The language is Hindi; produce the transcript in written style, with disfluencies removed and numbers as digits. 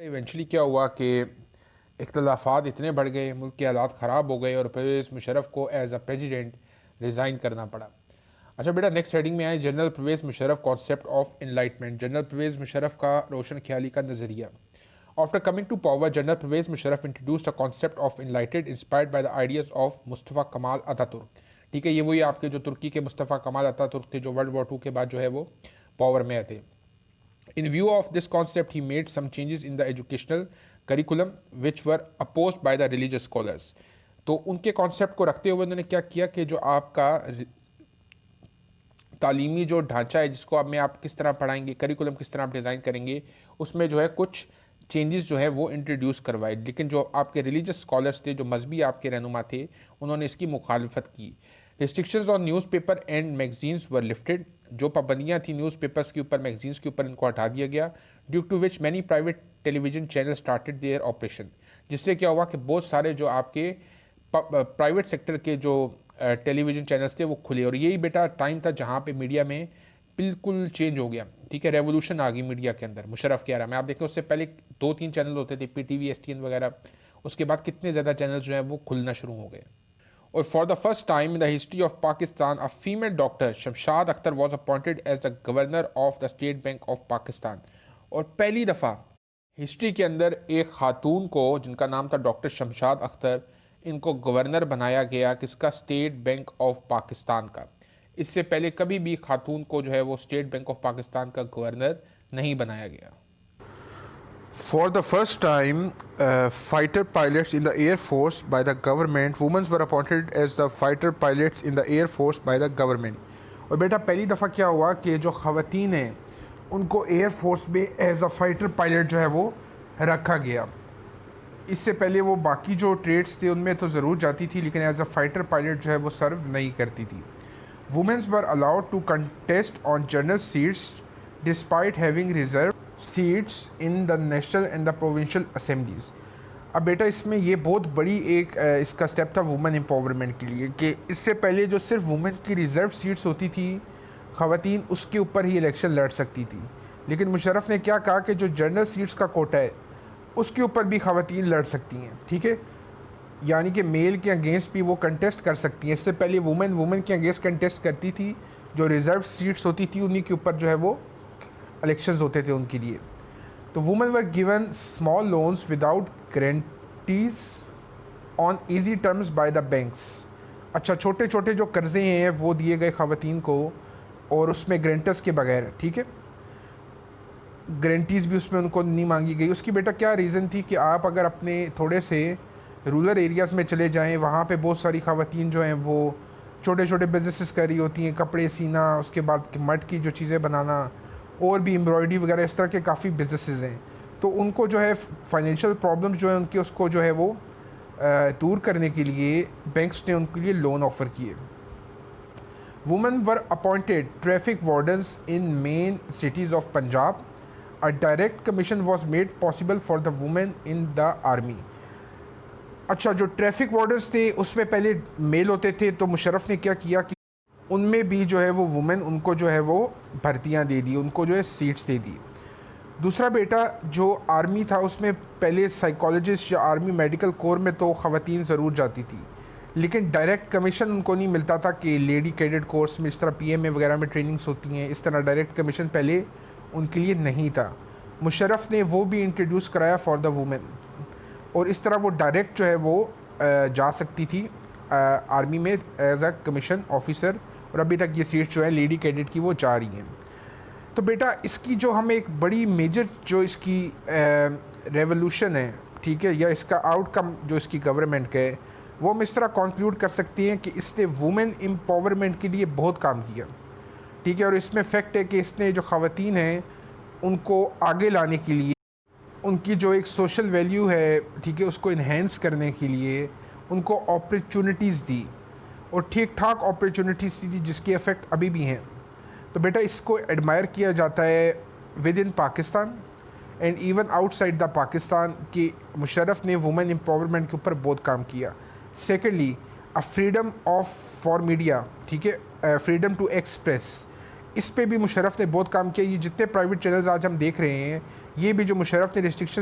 इवेंचुअली क्या हुआ कि इख्तलाफात इतने बढ़ गए, मुल्क के हालात ख़राब हो गए और परवेज़ मुशर्रफ को एज अ प्रेसिडेंट रिज़ाइन करना पड़ा। अच्छा बेटा, नेक्स्ट हेडिंग में आए general Parvez Musharraf concept of enlightenment. General Parvez Musharraf का रोशन ख्याली का नज़रिया। After coming to power, general Parvez Musharraf introduced a concept of enlightened inspired by the ideas of Mustafa Kemal Ataturk. ठीक है, ये वही आपके जो तुर्की के मुस्तफ़ा कमाल अतातुर्क थे जो वर्ल्ड वॉर 2 के बाद जो है वो पावर में आए थे। In view of this concept, he made some changes in the educational curriculum which were opposed by the religious scholars. तो उनके कॉन्सेप्ट को रखते हुए उन्होंने क्या किया कि जो आपका तालीमी जो ढांचा है जिसको अब में आप किस तरह पढ़ाएंगे, करिकुलम किस तरह आप डिज़ाइन करेंगे, उसमें जो है कुछ चेंजेस जो है वो इंट्रोड्यूस करवाए। लेकिन जो आपके रिलीजियस स्कॉलर्स थे, जो मजहबी आपके रहनुमा थे, उन्होंने इसकी मुखालफत की। Restrictions on newspaper and magazines were lifted. जो पाबंदियाँ थी न्यूज़पेपर्स के ऊपर, मैगजीन्स के ऊपर, इनको हटा दिया गया। Due to which many private television channel started their operation. जिससे क्या हुआ कि बहुत सारे जो आपके प्राइवेट सेक्टर के जो टेलीविज़न चैनल्स थे वो खुले। और यही बेटा टाइम था जहाँ पे मीडिया में बिल्कुल चेंज हो गया। ठीक है, रेवोल्यूशन आ गई मीडिया के अंदर मुशर्रफ के एरा में। आप देखें उससे पहले 2-3 चैनल होते थे, PTV, STN वगैरह। उसके बाद कितने ज़्यादा चैनल्स जो हैं वो खुलना शुरू हो गए। और for the first time in the history of Pakistan a female doctor Shamshad Akhtar was appointed as the governor of the state bank of Pakistan. और पहली दफ़ा हिस्ट्री के अंदर एक खातून को, जिनका नाम था डॉक्टर शमशाद अख्तर, इनको गवर्नर बनाया गया किसका? स्टेट बैंक ऑफ पाकिस्तान का। इससे पहले कभी भी खातून को जो है वो स्टेट बैंक ऑफ पाकिस्तान का गवर्नर नहीं बनाया गया। For the first time, fighter pilots in the Air Force by the government, women were appointed as the fighter pilots in the Air Force by the government. और बेटा पहली दफ़ा क्या हुआ कि जो ख़वातीन हैं उनको एयर फोर्स में एज अ फाइटर पायलट जो है वो रखा गया। इससे पहले वो बाकी जो ट्रेड्स थे उनमें तो ज़रूर जाती थी, लेकिन एज अ फाइटर पायलट जो है वो सर्व नहीं करती थी। Womens were allowed to contest on general seats despite having reserve seats in the national and the provincial assemblies. अब बेटा इसमें ये बहुत बड़ी एक इसका स्टेप था वुमेन एम्पावरमेंट के लिए कि इससे पहले जो सिर्फ वुमेन की रिज़र्व सीट्स होती थी, ख़वातीन उसके ऊपर ही इलेक्शन लड़ सकती थी। लेकिन मुशर्रफ ने क्या कहा कि जो जनरल सीट्स का कोटा है उसके ऊपर भी ख़वातीन लड़ सकती हैं। ठीक है, यानी कि मेल के अगेंस्ट भी वो कंटेस्ट कर सकती हैं। इससे पहले वुमेन के अगेंस्ट कंटेस्ट करती थी, जो रिज़र्व सीट्स होती थी उन्हीं के ऊपर जो है वो इलेक्शंस होते थे उनके लिए। तो women were given small loans without guarantees on easy terms by the banks. अच्छा, छोटे छोटे जो कर्जे हैं वो दिए गए ख़वातीन को और उसमें गारंटर्स के बगैर। ठीक है, गारंटीज़ भी उसमें उनको नहीं मांगी गई। उसकी बेटा क्या रीज़न थी कि आप अगर अपने थोड़े से रूरल एरियाज़ में चले जाएं, वहाँ पे बहुत सारी ख़वातीन जो हैं वो छोटे छोटे बिजनेसेस कर रही होती हैं, कपड़े सीना, उसके बाद मड की जो चीज़ें बनाना और भी एम्ब्रॉयडरी वगैरह, इस तरह के काफ़ी बिजनेसेस हैं। तो उनको जो है फाइनेंशियल प्रॉब्लम जो है उनकी, उसको जो है वो दूर करने के लिए बैंक्स ने उनके लिए लोन ऑफ़र किए। Women were appointed traffic wardens in main cities of Punjab. A direct commission was made possible for the women in the army. अच्छा, जो ट्रैफिक वार्डन्स थे उसमें पहले मेल होते थे, तो मुशर्रफ ने क्या किया कि उनमें भी जो है वो वुमेन, उनको जो है वो भर्तियां दे दी, उनको जो है सीट्स दे दी। दूसरा बेटा जो आर्मी था उसमें पहले साइकोलॉजिस्ट या आर्मी मेडिकल कोर में तो ख़वातीन ज़रूर जाती थी, लेकिन डायरेक्ट कमीशन उनको नहीं मिलता था कि लेडी कैडेट कोर्स में इस तरह PMA वगैरह में ट्रेनिंग्स होती हैं, इस तरह डायरेक्ट कमीशन पहले उनके लिए नहीं था। मुशर्रफ ने वो भी इंट्रोड्यूस कराया फॉर द वुमेन, और इस तरह वो डायरेक्ट जो है वो जा सकती थी आर्मी में एज अ कमीशन ऑफिसर। और अभी तक ये सीट्स जो है लेडी कैडेट की वो जा रही हैं। तो बेटा इसकी जो हम एक बड़ी मेजर जो इसकी रेवोल्यूशन है, ठीक है, या इसका आउटकम जो इसकी गवर्नमेंट का है, वो हम इस तरह कंक्लूड कर सकते हैं कि इसने वुमेन एम्पावरमेंट के लिए बहुत काम किया। ठीक है, और इसमें फैक्ट है कि इसने जो ख़वातीन हैं उनको आगे लाने के लिए, उनकी जो एक सोशल वैल्यू है, ठीक है, उसको इन्हेंस करने के लिए उनको अपॉर्चुनिटीज़ दी, और ठीक ठाक अपॉर्चुनिटीज़ दी जिसके इफ़ेक्ट अभी भी हैं। तो बेटा इसको एडमायर किया जाता है with in Pakistan and even outside the Pakistan कि मुशर्रफ ने वुमेन एम्पावरमेंट के ऊपर बहुत काम किया। Secondly, a freedom of for media, ठीक है, फ्रीडम टू एक्सप्रेस, इस पे भी मुशर्रफ ने बहुत काम किया। ये जितने प्राइवेट चैनल्स आज हम देख रहे हैं, ये भी जो मुशर्रफ ने रिस्ट्रिक्शन